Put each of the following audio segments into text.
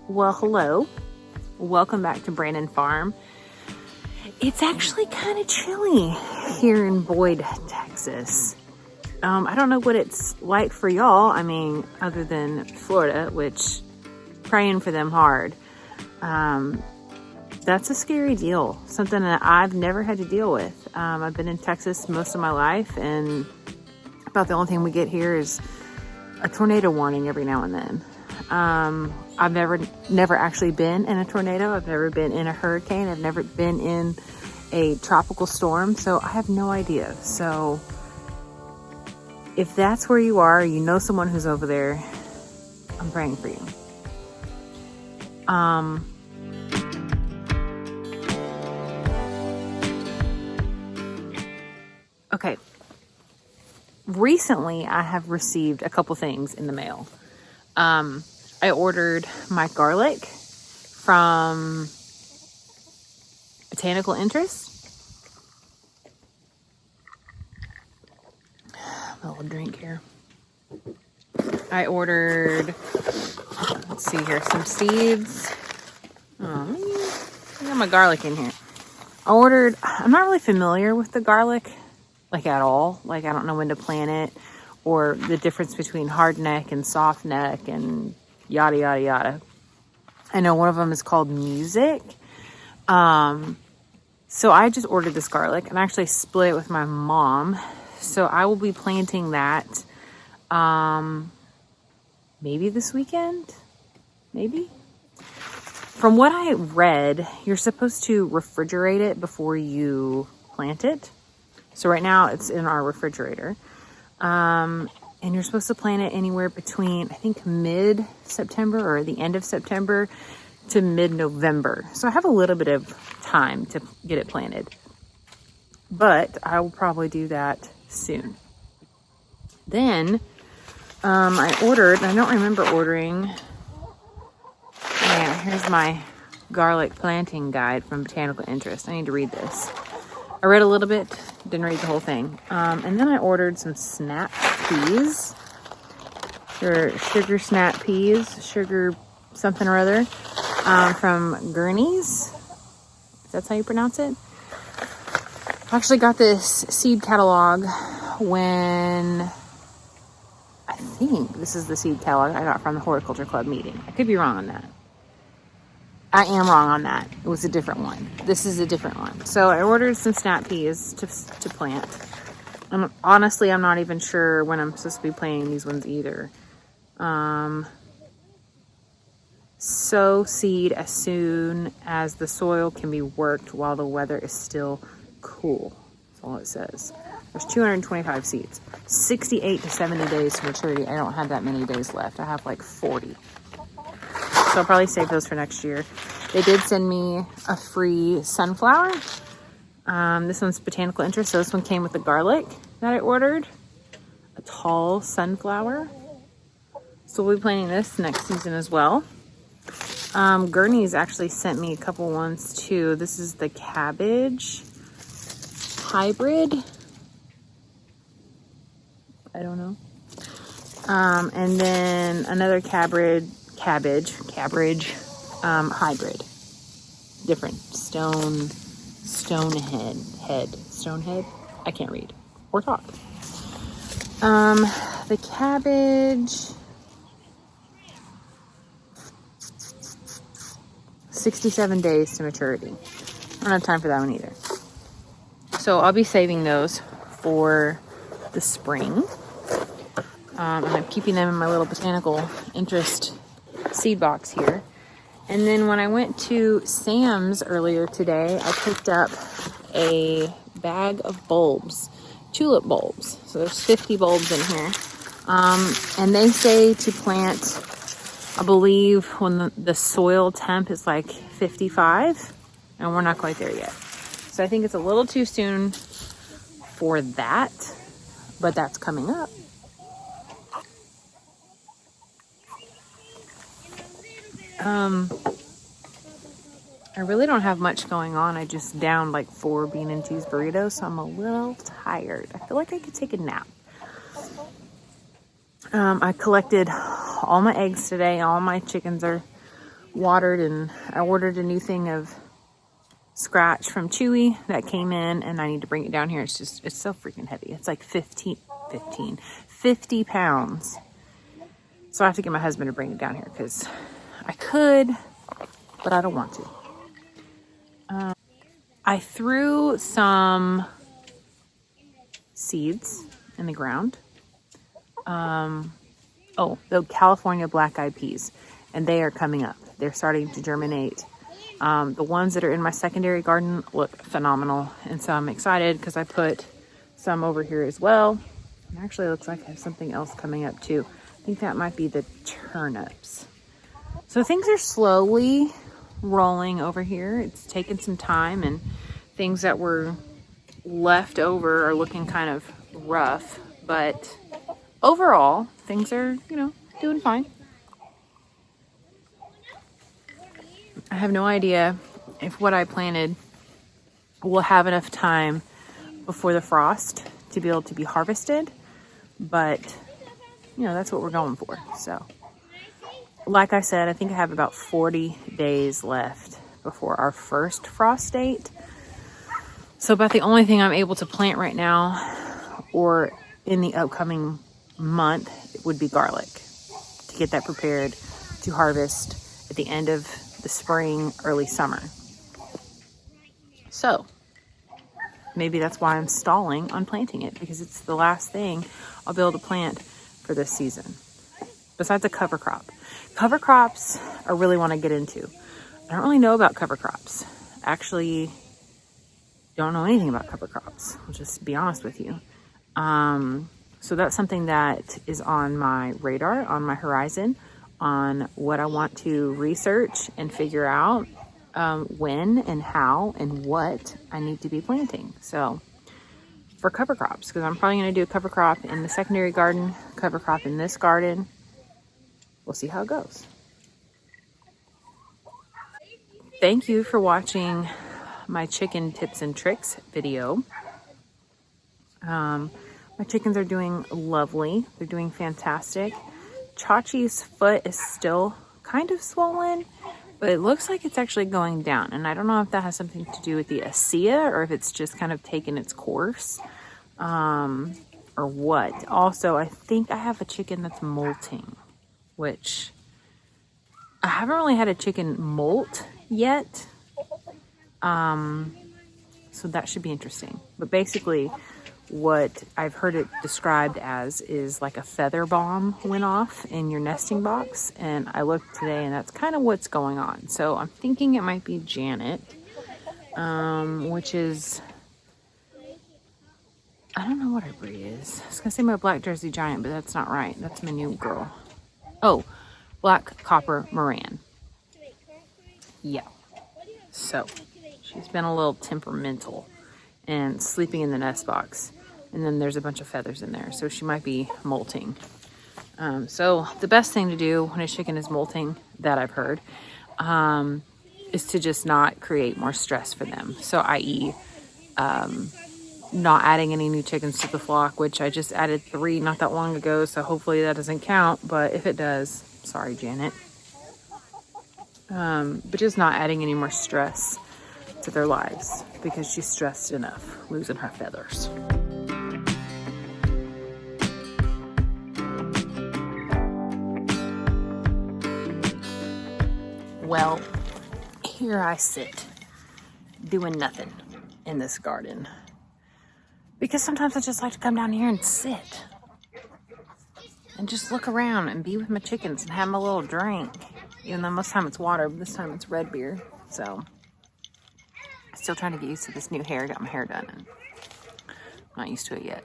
Well, hello. Welcome back to Brandon Farm. It's actually kind of chilly here in Boyd, Texas. I don't know what it's like for y'all. I mean, other than Florida, which praying for them hard. That's a scary deal. Something that I've never had to deal with. I've been in Texas most of my life, and about the only thing we get here is a tornado warning every now and then. I've never actually been in a tornado. I've never been in a hurricane. I've never been in a tropical storm. So I have no idea. So if that's where you are, you know someone who's over there, I'm praying for you. Okay. Recently, I have received a couple things in the mail. I ordered my garlic from Botanical Interest. A little drink here. I ordered, let's see here, some seeds. I got my garlic in here. I'm not really familiar with the garlic, like at all. Like, I don't know when to plant it or the difference between hard neck and soft neck and yada, yada, yada. I know one of them is called Music. So I just ordered this garlic and I actually split it with my mom. So I will be planting that, maybe this weekend, maybe. From what I read, you're supposed to refrigerate it before you plant it. So right now it's in our refrigerator. And you're supposed to plant it anywhere between, I think, mid-September or the end of September to mid-November. So I have a little bit of time to get it planted. But I will probably do that soon. Then I don't remember ordering. Yeah, here's my garlic planting guide from Botanical Interest. I need to read this. I read a little bit, didn't read the whole thing. And then I ordered some snap peas. They're sugar snap peas, sugar something or other, from Gurney's. That's how you pronounce it. I actually got this seed catalog when, I think this is the seed catalog I got from the Horticulture Club meeting. I could be wrong on that. I am wrong on that. It was a different one. This is a different one. So I ordered some snap peas to plant. Honestly, I'm not even sure when I'm supposed to be planting these ones either. Sow seed as soon as the soil can be worked while the weather is still cool. That's all it says. There's 225 seeds. 68 to 70 days to maturity. I don't have that many days left. I have like 40. So I'll probably save those for next year. They did send me a free sunflower. This one's Botanical Interest. So this one came with the garlic that I ordered. A tall sunflower. So we'll be planting this next season as well. Gurney's actually sent me a couple ones too. This is the cabbage hybrid. I don't know. And then another cabbage hybrid. Different. Stonehead. I can't read or talk. The cabbage, 67 days to maturity. I don't have time for that one either. So I'll be saving those for the spring. And I'm keeping them in my little Botanical Interest seed box here. And then when I went to Sam's earlier today, I picked up a bag of bulbs, tulip bulbs. So there's 50 bulbs in here. And they say to plant, I believe, when the soil temp is like 55, and we're not quite there yet. So I think it's a little too soon for that, but that's coming up. I really don't have much going on. I just downed like 4 bean and cheese burritos, so I'm a little tired. I feel like I could take a nap. I collected all my eggs today. All my chickens are watered, and I ordered a new thing of Scratch from Chewy that came in, and I need to bring it down here. It's so freaking heavy. It's like 50 pounds. So I have to get my husband to bring it down here because I could, but I don't want to. I threw some seeds in the ground. The California black eyed peas, and they are coming up. They're starting to germinate. The ones that are in my secondary garden look phenomenal, and so I'm excited because I put some over here as well. And actually, it looks like I have something else coming up too. I think that might be the turnips. So things are slowly rolling over here. It's taken some time, and things that were left over are looking kind of rough, but overall, things are, doing fine. I have no idea if what I planted will have enough time before the frost to be able to be harvested, but that's what we're going for. So like I said, I think I have about 40 days left before our first frost date. So about the only thing I'm able to plant right now or in the upcoming month would be garlic, to get that prepared to harvest at the end of the spring, early summer. So maybe that's why I'm stalling on planting it, because it's the last thing I'll be able to plant for this season, besides a cover crop. Cover crops I really want to get into. I don't really know about cover crops. Actually, don't know anything about cover crops. I'll just be honest with you. So that's something that is on my radar, on my horizon, on what I want to research and figure out when and how and what I need to be planting. So for cover crops, because I'm probably going to do a cover crop in the secondary garden, cover crop in this garden. We'll see how it goes. Thank you for watching my chicken tips and tricks video. My chickens are doing lovely. They're doing fantastic. Chachi's foot is still kind of swollen, but it looks like it's actually going down. And I don't know if that has something to do with the ASEA or if it's just kind of taken its course, or what. Also, I think I have a chicken that's molting, which I haven't really had a chicken molt yet. So that should be interesting. But basically, what I've heard it described as is like a feather bomb went off in your nesting box. And I looked today, and that's kind of what's going on. So I'm thinking it might be Janet, which is, I don't know what her breed is. I was going to say my black Jersey Giant, but that's not right. That's my new girl. Oh, black copper Moran. Yeah. So she's been a little temperamental and sleeping in the nest box. And then there's a bunch of feathers in there. So she might be molting. So the best thing to do when a chicken is molting, that I've heard, is to just not create more stress for them. So i.e., not adding any new chickens to the flock, which I just added 3 not that long ago. So hopefully that doesn't count. But if it does, sorry, Janet. But just not adding any more stress to their lives, because she's stressed enough losing her feathers. Well, here I sit doing nothing in this garden, because sometimes I just like to come down here and sit and just look around and be with my chickens and have my little drink. Even though most of the time it's water, but this time it's red beer. So still trying to get used to this new hair. Got my hair done and I'm not used to it yet.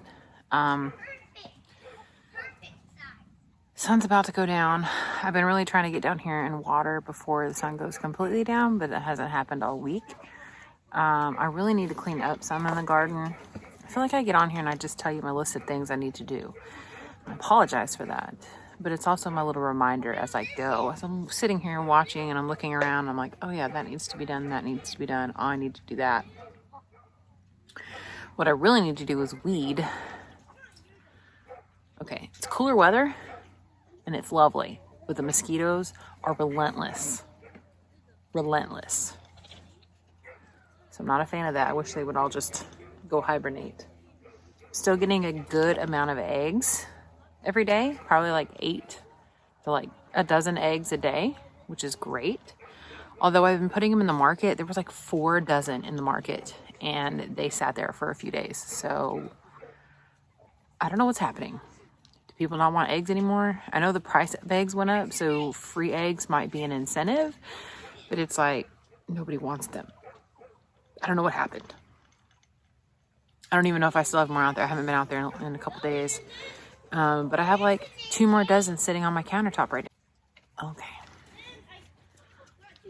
Sun's about to go down. I've been really trying to get down here and water before the sun goes completely down, but that hasn't happened all week. I really need to clean up some in the garden. I feel like I get on here and I just tell you my list of things I need to do. I apologize for that, but it's also my little reminder as I go. As I'm sitting here watching and I'm looking around, I'm like, oh yeah, that needs to be done, that needs to be done. Oh, I need to do that. What I really need to do is weed. Okay, it's cooler weather and it's lovely, but the mosquitoes are relentless. relentless. So I'm not a fan of that. I wish they would all just go hibernate. Still getting a good amount of eggs every day, probably like 8 to like a dozen eggs a day, which is great. Although I've been putting them in the market, there was like 4 dozen in the market and they sat there for a few days. So I don't know what's happening. Do people not want eggs anymore? I know the price of eggs went up, so free eggs might be an incentive, but it's like nobody wants them. I don't know what happened. I don't even know if I still have more out there. I haven't been out there in a couple days. But I have like 2 more dozen sitting on my countertop right now. Okay.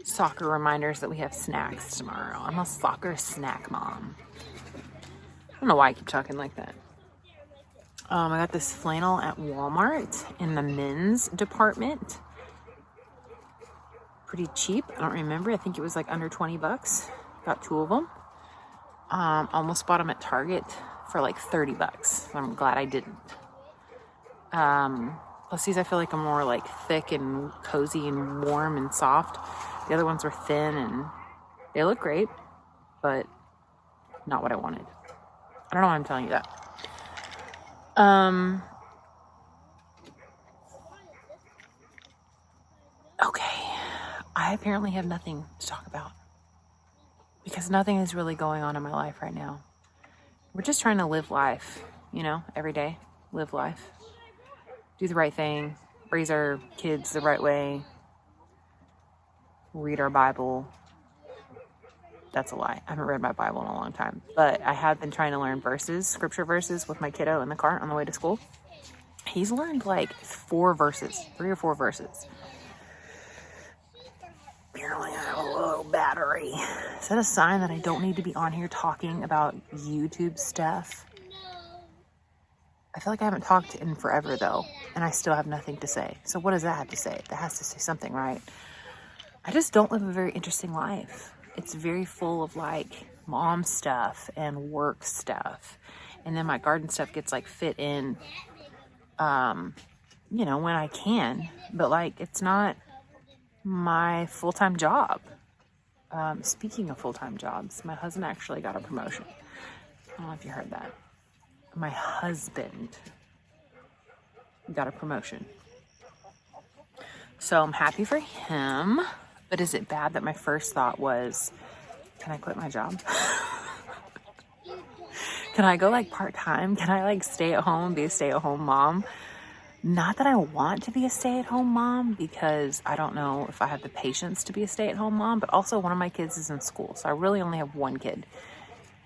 Soccer reminders that we have snacks tomorrow. I'm a soccer snack mom. I don't know why I keep talking like that. I got this flannel at Walmart in the men's department. Pretty cheap. I don't remember. I think it was like under 20 bucks. Got 2 of them. Almost bought them at Target for like 30 bucks. So I'm glad I didn't. Plus these I feel like are more like thick and cozy and warm and soft. The other ones were thin and they look great, but not what I wanted. I don't know why I'm telling you that. Okay. I apparently have nothing to talk about because nothing is really going on in my life right now. We're just trying to live life, you know, every day. Live life. Do the right thing. Raise our kids the right way. Read our Bible. That's a lie. I haven't read my Bible in a long time. But I have been trying to learn verses, scripture verses, with my kiddo in the car on the way to school. He's learned like 3 or 4 verses. Apparently I have a low battery. Is that a sign that I don't need to be on here talking about YouTube stuff? I feel like I haven't talked in forever though, and I still have nothing to say. So what does that have to say? That has to say something, right? I just don't live a very interesting life. It's very full of like mom stuff and work stuff. And then my garden stuff gets like fit in, you know, when I can, but like, it's not my full-time job. Speaking of full-time jobs, my husband actually got a promotion. I don't know if you heard that. My husband got a promotion. So I'm happy for him. But is it bad that my first thought was, can I quit my job? Can I go like part-time? Can I like stay at home, be a stay-at-home mom? Not that I want to be a stay-at-home mom because I don't know if I have the patience to be a stay-at-home mom, but also one of my kids is in school. So I really only have 1 kid,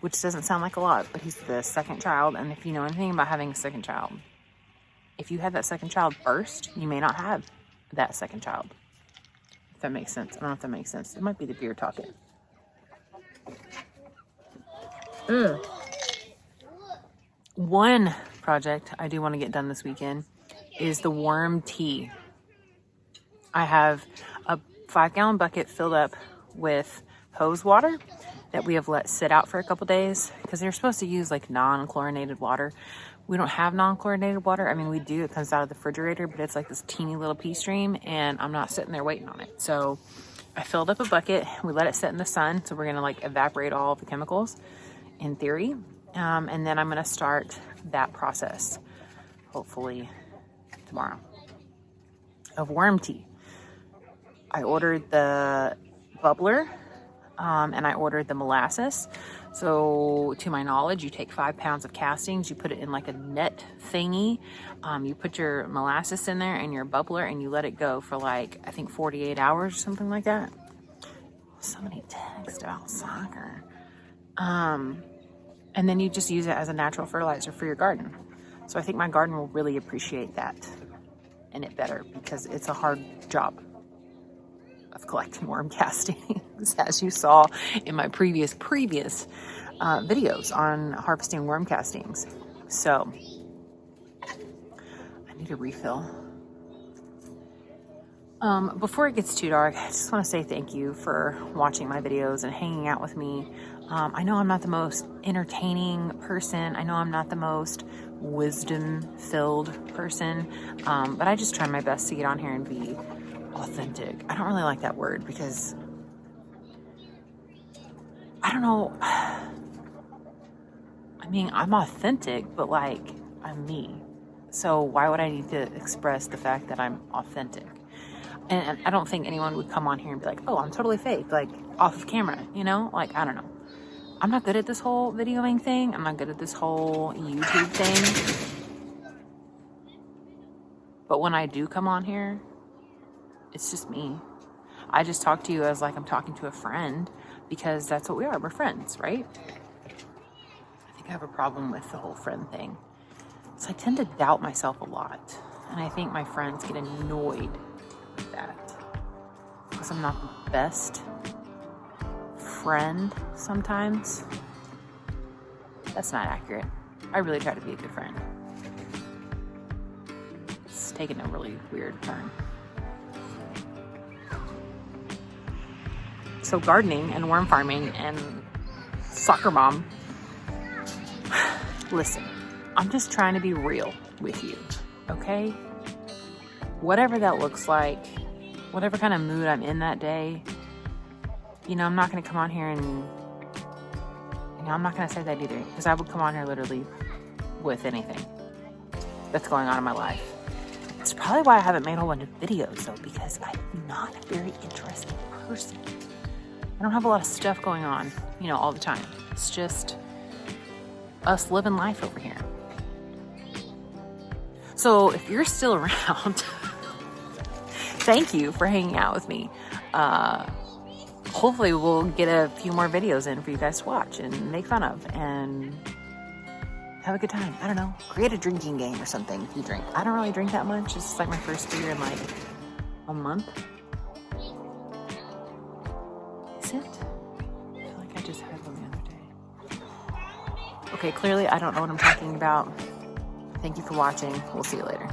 which doesn't sound like a lot, but he's the second child. And if you know anything about having a second child, if you had that second child first, you may not have that second child. If that makes sense. I don't know if that makes sense. It might be the beer talking. One project I do want to get done this weekend is the worm tea. I have a 5-gallon bucket filled up with hose water that we have let sit out for a couple days because they're supposed to use like non-chlorinated water. We don't have non-chlorinated water. I mean, we do. It comes out of the refrigerator, but it's like this teeny little pea stream, and I'm not sitting there waiting on it. So I filled up a bucket. We let it sit in the sun. So we're going to like evaporate all of the chemicals in theory. And then I'm going to start that process, hopefully tomorrow, of worm tea. I ordered the bubbler, and I ordered the molasses. So to my knowledge, you take 5 pounds of castings, you put it in like a net thingy. You put your molasses in there and your bubbler and you let it go for like, I think 48 hours or something like that. Somebody text about soccer. And then you just use it as a natural fertilizer for your garden. So I think my garden will really appreciate that and it better because it's a hard job of collecting worm castings, as you saw in my previous videos on harvesting worm castings. So I need a refill. Before it gets too dark, I just want to say thank you for watching my videos and hanging out with me. I know I'm not the most entertaining person. I know I'm not the most wisdom-filled person, but I just try my best to get on here and be authentic. I don't really like that word because I don't know. I mean, I'm authentic, but like, I'm me. So why would I need to express the fact that I'm authentic? And I don't think anyone would come on here and be like, oh, I'm totally fake, like off of camera, you know? Like, I don't know. I'm not good at this whole videoing thing. I'm not good at this whole YouTube thing. But when I do come on here, it's just me. I just talk to you as like I'm talking to a friend because that's what we are. We're friends, right? I think I have a problem with the whole friend thing. So I tend to doubt myself a lot. And I think my friends get annoyed with that because I'm not the best friend sometimes. That's not accurate. I really try to be a good friend. It's taken a really weird turn. So gardening and worm farming and soccer mom. Listen, I'm just trying to be real with you, okay? Whatever that looks like, whatever kind of mood I'm in that day, you know, I'm not going to come on here and, you know, I'm not going to say that either, because I would come on here literally with anything that's going on in my life. It's probably why I haven't made a whole bunch of videos, though, because I'm not a very interesting person. I don't have a lot of stuff going on, you know, all the time. It's just us living life over here. So if you're still around, thank you for hanging out with me. Hopefully we'll get a few more videos in for you guys to watch and make fun of and have a good time. I don't know, create a drinking game or something if you drink. I don't really drink that much. This is like my first beer in like a month. Is it? I feel like I just had one the other day. Okay, clearly I don't know what I'm talking about. Thank you for watching. We'll see you later.